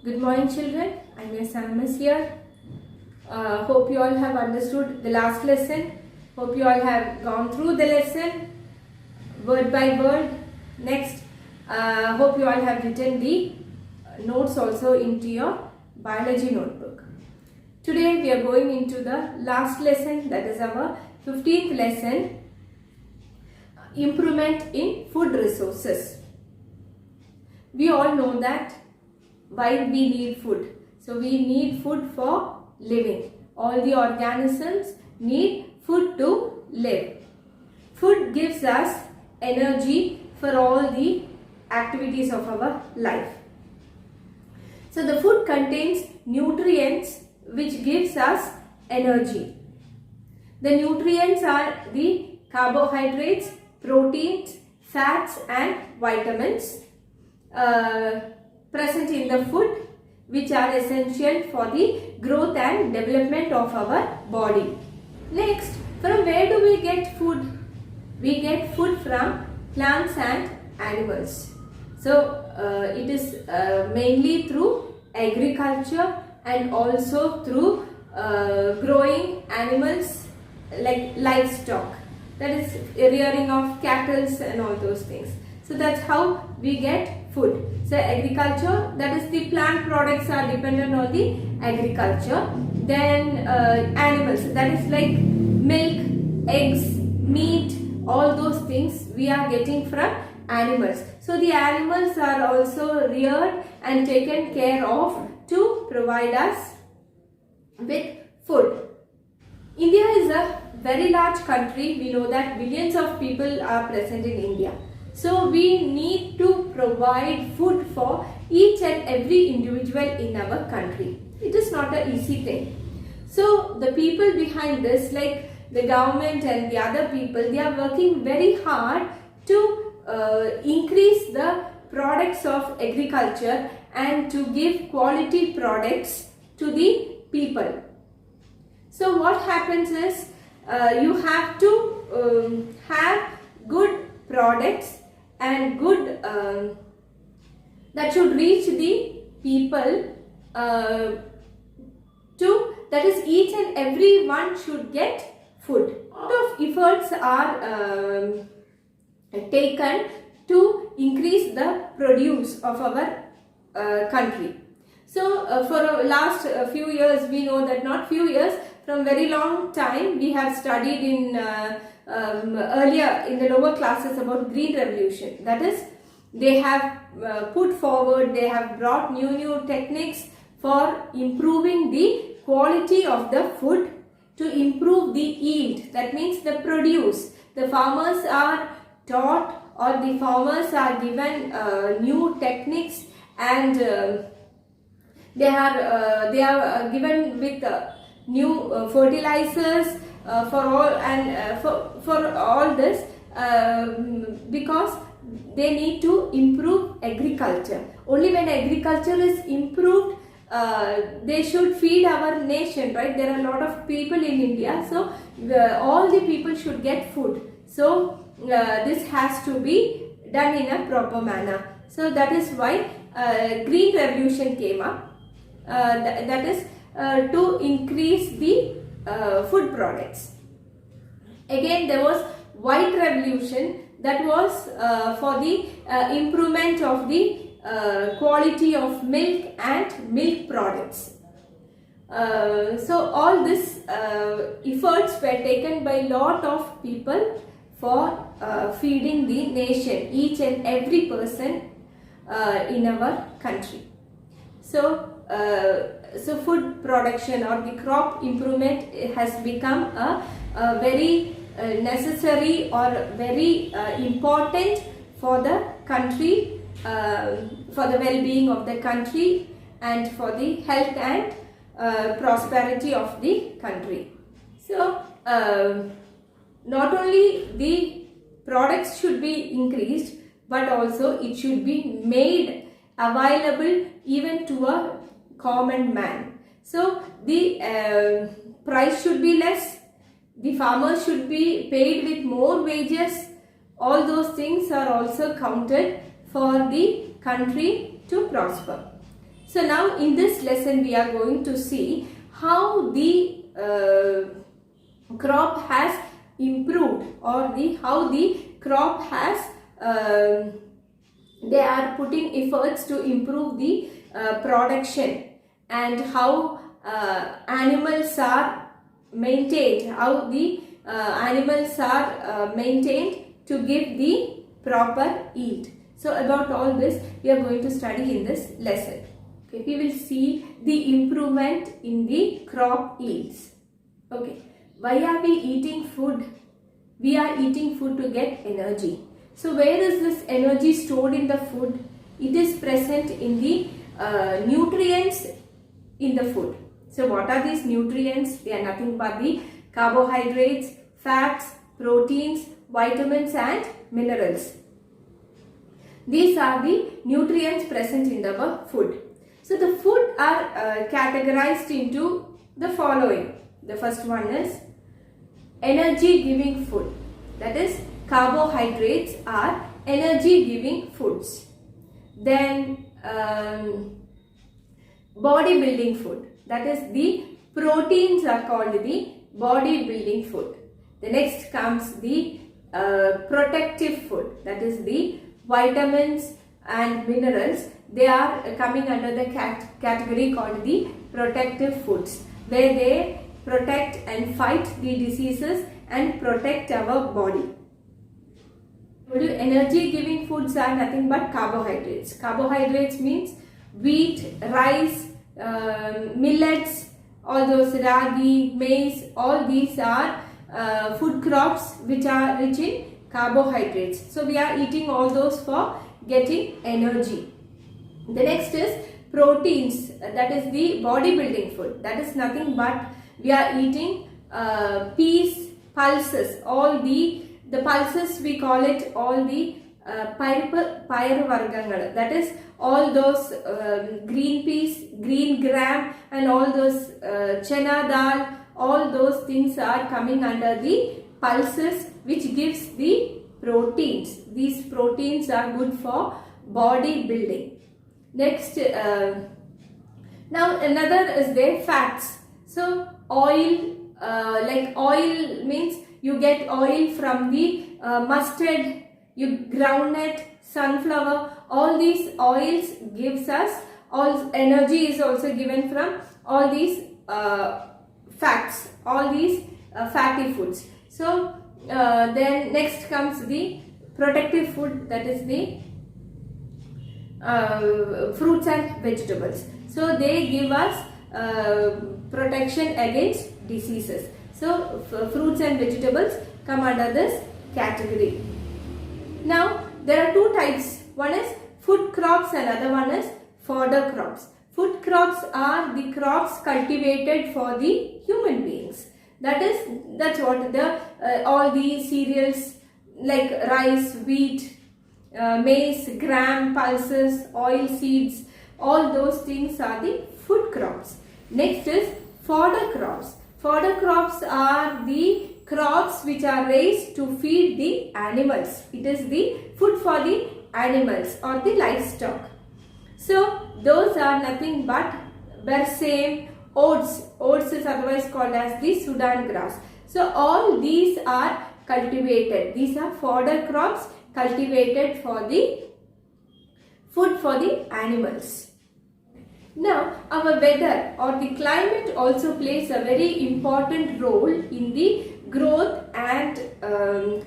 Good morning, children. I'm Miss Amos here. Hope you all have understood the last lesson. Hope you all have gone through the lesson word by word. Next, hope you all have written the notes also into your biology notebook. Today we are going into the last lesson, that is our 15th lesson, improvement in food resources. We all know that why we need food. So we need food for living. All the organisms need food to live. Food gives us energy for all the activities of our life. So the food contains nutrients which gives us energy. The nutrients are the carbohydrates, proteins, fats and vitamins present in the food, which are essential for the growth and development of our body. Next, from where do we get food? We get food from plants and animals. So it is mainly through agriculture and also through growing animals like livestock, that is rearing of cattle and all those things. So that's how we get food. So agriculture, that is the plant products are dependent on the agriculture. Then animals, that is like milk, eggs, meat, all those things we are getting from animals. So the animals are also reared and taken care of to provide us with food. India is a very large country. We know that billions of people are present in India. So we need to provide food for each and every individual in our country. It is not an easy thing. So the people behind this, like the government and the other people, they are working very hard to increase the products of agriculture and to give quality products to the people. So what happens is you have to have good products and good that should reach the people that is each and every one should get food. A lot of efforts are taken to increase the produce of our country. So for last few years, we know that not few years, from very long time we have studied in earlier in the lower classes about green revolution. That is, they have put forward, they have brought new techniques for improving the quality of the food, to improve the yield, that means the produce. The farmers are taught, or the farmers are given new techniques, and they are given with new fertilizers for all, and for all this because they need to improve agriculture. Only when agriculture is improved, they should feed our nation, right? There are a lot of people in India, so all the people should get food. So this has to be done in a proper manner. So that is why green revolution came up. That is to increase the food products. Again, there was white revolution, that was for the improvement of the quality of milk and milk products. So all these efforts were taken by lot of people for feeding the nation, each and every person in our country. So food production or the crop improvement has become a very necessary or very important for the country, for the well-being of the country and for the health and prosperity of the country. So not only the products should be increased, but also it should be made available even to a common man. So the price should be less, the farmers should be paid with more wages. All those things are also counted for the country to prosper. So now in this lesson we are going to see how the crop has improved, or how the crop has they are putting efforts to improve the production, and how animals are maintained, how the animals are maintained to give the proper yield. So about all this we are going to study in this lesson. Okay, we will see the improvement in the crop yields. Okay, why are we eating food? We are eating food to get energy. So where is this energy stored in the food? It is present in the nutrients in the food. So what are these nutrients? They are nothing but the carbohydrates, fats, proteins, vitamins and minerals. These are the nutrients present in our food. So the food are categorized into the following. The first one is energy giving food. That is, carbohydrates are energy giving foods. Then bodybuilding food. That is, the proteins are called the bodybuilding food. The next comes the protective food. That is, the vitamins and minerals. They are coming under the category called the protective foods, where they protect and fight the diseases and protect our body. Energy giving foods are nothing but carbohydrates. Carbohydrates means wheat, rice, millets, all those ragi, maize, all these are food crops which are rich in carbohydrates. So we are eating all those for getting energy. The next is proteins. That is the bodybuilding food. That is nothing but we are eating peas, pulses, all the pulses we call it all the payar vargangal. That is all those green peas, green gram and all those chana dal, all those things are coming under the pulses, which gives the proteins. These proteins are good for body building. Next, now another is there fats. So oil, like oil means you get oil from the mustard, groundnut, sunflower. All these oils gives us, all energy is also given from all these fats, all these fatty foods. So then next comes the protective food. That is the fruits and vegetables. So they give us protection against diseases. So fruits and vegetables come under this category. Now there are two types. One is food crops and other one is fodder crops. Food crops are the crops cultivated for the human beings. That's what the all the cereals like rice, wheat, maize, gram, pulses, oil seeds, all those things are the food crops. Next is fodder crops. Fodder crops are the crops which are raised to feed the animals. It is the food for the animals or the livestock. So those are nothing but bersame, oats. Oats is otherwise called as the Sudan grass. So all these are cultivated. These are fodder crops cultivated for the food for the animals. Now our weather or the climate also plays a very important role in the growth and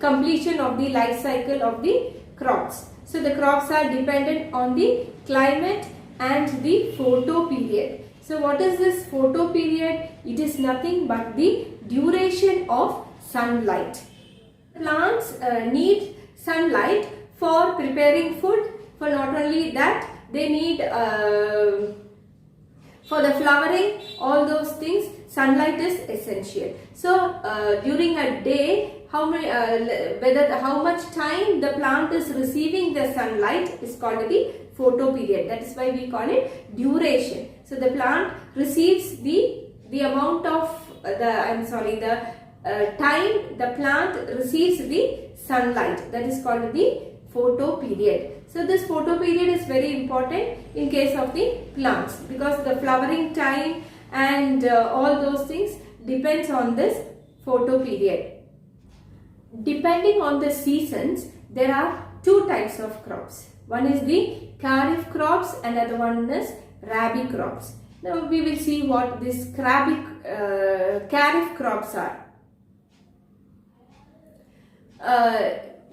completion of the life cycle of the crops. So the crops are dependent on the climate and the photo period. So what is this photo period? It is nothing but the duration of sunlight. Plants need sunlight for preparing food. For not only that, they need for the flowering, all those things, sunlight is essential. So during a day, how much time the plant is receiving the sunlight is called the photo period. That is why we call it duration. So the plant receives the amount of time the plant receives the sunlight. That is called the photo period. So this photo period is very important in case of the plants, because the flowering time and all those things depends on this photo period. Depending on the seasons, there are two types of crops. One is the kharif crops and another one is rabi crops. Now we will see what these kharif crops are.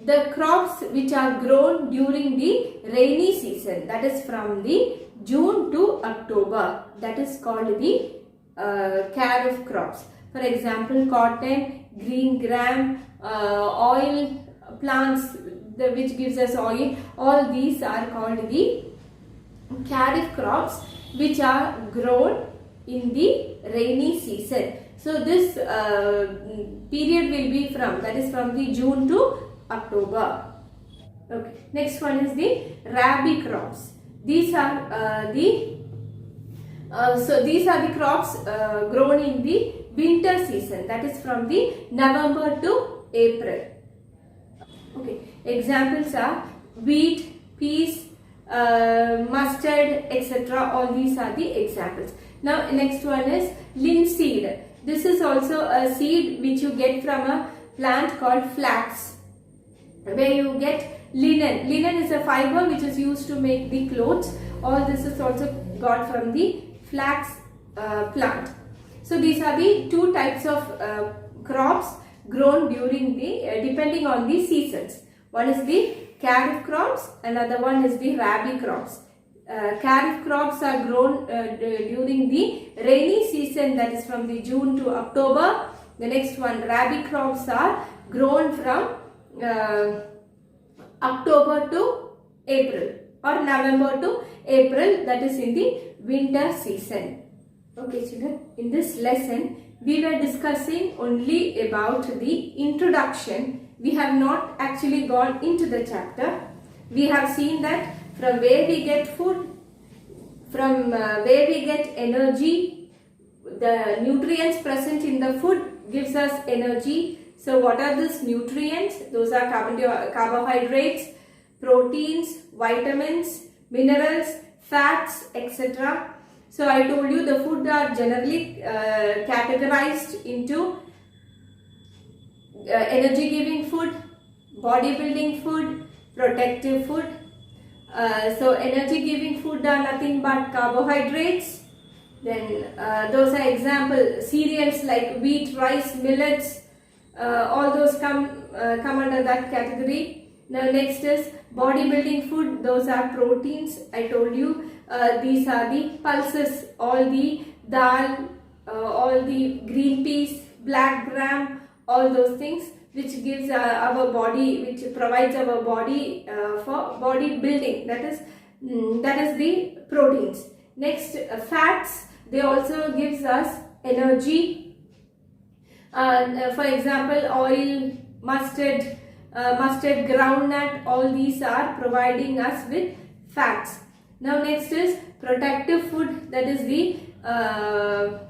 The crops which are grown during the rainy season, that is from the June to October, that is called the kharif crops. For example, cotton, green gram, oil plants which gives us oil, all these are called the kharif crops which are grown in the rainy season. So this period will be from, that is from the June to October. Okay. Next one is the rabi crops. These are these are the crops grown in the winter season, that is from the November to April. Okay. Examples are wheat, peas, mustard, etc. All these are the examples. Now next one is linseed. This is also a seed which you get from a plant called flax, where you get linen. Linen is a fiber which is used to make the clothes. All this is also got from the flax plant. So these are the two types of crops grown during the depending on the seasons. One is the kharif crops, another one is the rabi crops. Kharif crops are grown during the rainy season, that is from the June to October. The next one, rabi crops, are grown from October to April or November to April, that is in the winter season. Okay children, in this lesson we were discussing only about the introduction. We have not actually gone into the chapter. We have seen that from where we get food, from where we get energy, the nutrients present in the food gives us energy. So what are these nutrients? Those are carbohydrates, proteins, vitamins, minerals, fats, etc. So I told you the food are generally categorized into energy giving food, bodybuilding food, protective food. So energy giving food are nothing but carbohydrates. Then those are example cereals like wheat, rice, millets. All those come under that category. Now next is bodybuilding food. Those are proteins. I told you these are the pulses, all the dal, all the green peas, black gram, all those things which gives our body, which provides our body for body building. That is the proteins. Next, fats. They also gives us energy. For example, oil, mustard, groundnut, all these are providing us with fats. Now next is protective food, that is the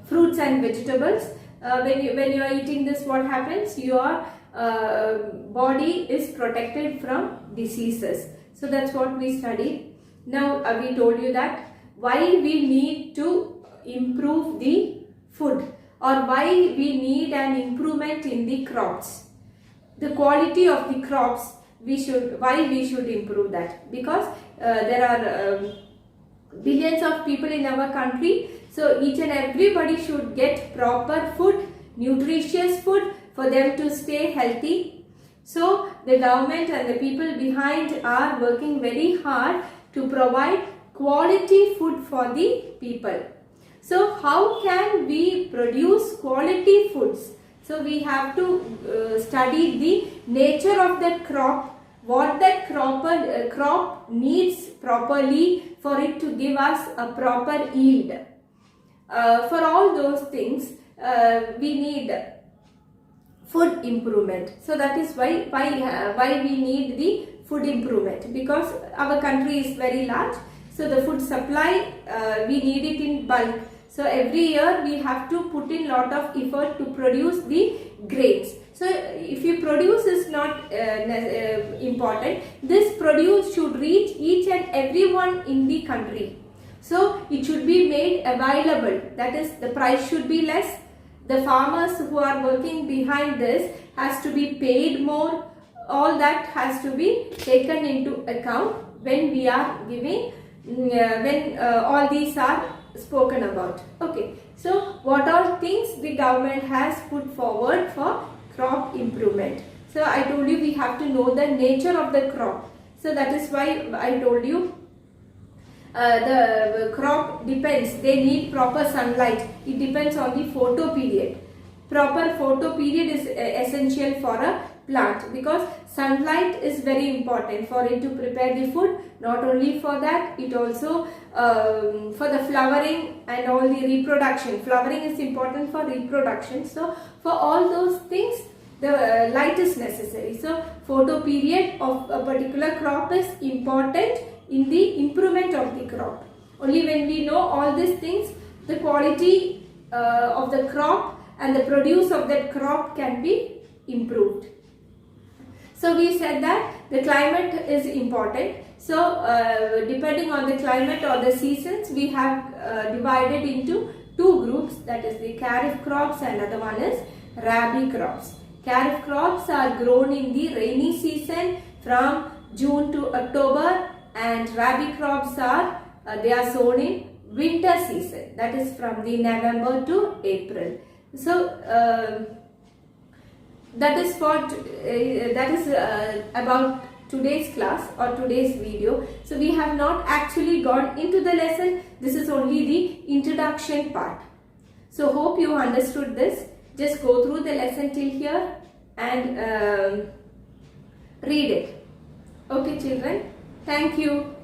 fruits and vegetables. When you are eating this, what happens? Your body is protected from diseases. So that's what we studied. Now we told you that why we need to improve the food, or why we need an improvement in the crops. The quality of the crops, why we should improve that, because there are billions of people in our country. So each and everybody should get proper food, nutritious food for them to stay healthy. So the government and the people behind are working very hard to provide quality food for the people. So how can we produce quality foods? So we have to study the nature of that crop, what that crop needs properly for it to give us a proper yield. For all those things, we need food improvement. So that is why we need the food improvement, because our country is very large. So the food supply, we need it in bulk. So every year we have to put in lot of effort to produce the grains. So if your produce is not important, this produce should reach each and everyone in the country. So it should be made available, that is the price should be less. The farmers who are working behind this has to be paid more. All that has to be taken into account when we are giving, when all these are spoken about. Okay, so what are things the government has put forward for crop improvement? So I told you we have to know the nature of the crop. So that is why I told you the crop depends, they need proper sunlight. It depends on the photo period. Proper photo period is essential for a plant, because sunlight is very important for it to prepare the food. Not only for that, it also for the flowering and all the reproduction. Flowering is important for reproduction. So for all those things, the light is necessary. So photo period of a particular crop is important in the improvement of the crop. Only when we know all these things, the quality of the crop and the produce of that crop can be improved. So we said that the climate is important. So depending on the climate or the seasons, we have divided into two groups, that is the kharif crops and other one is rabi crops. Kharif crops are grown in the rainy season from June to October, and rabi crops are they are sown in winter season, that is from the November to April. So that is about today's class or today's video. So we have not actually gone into the lesson. This is only the introduction part. So hope you understood this. Just go through the lesson till here and read it. Okay children, thank you.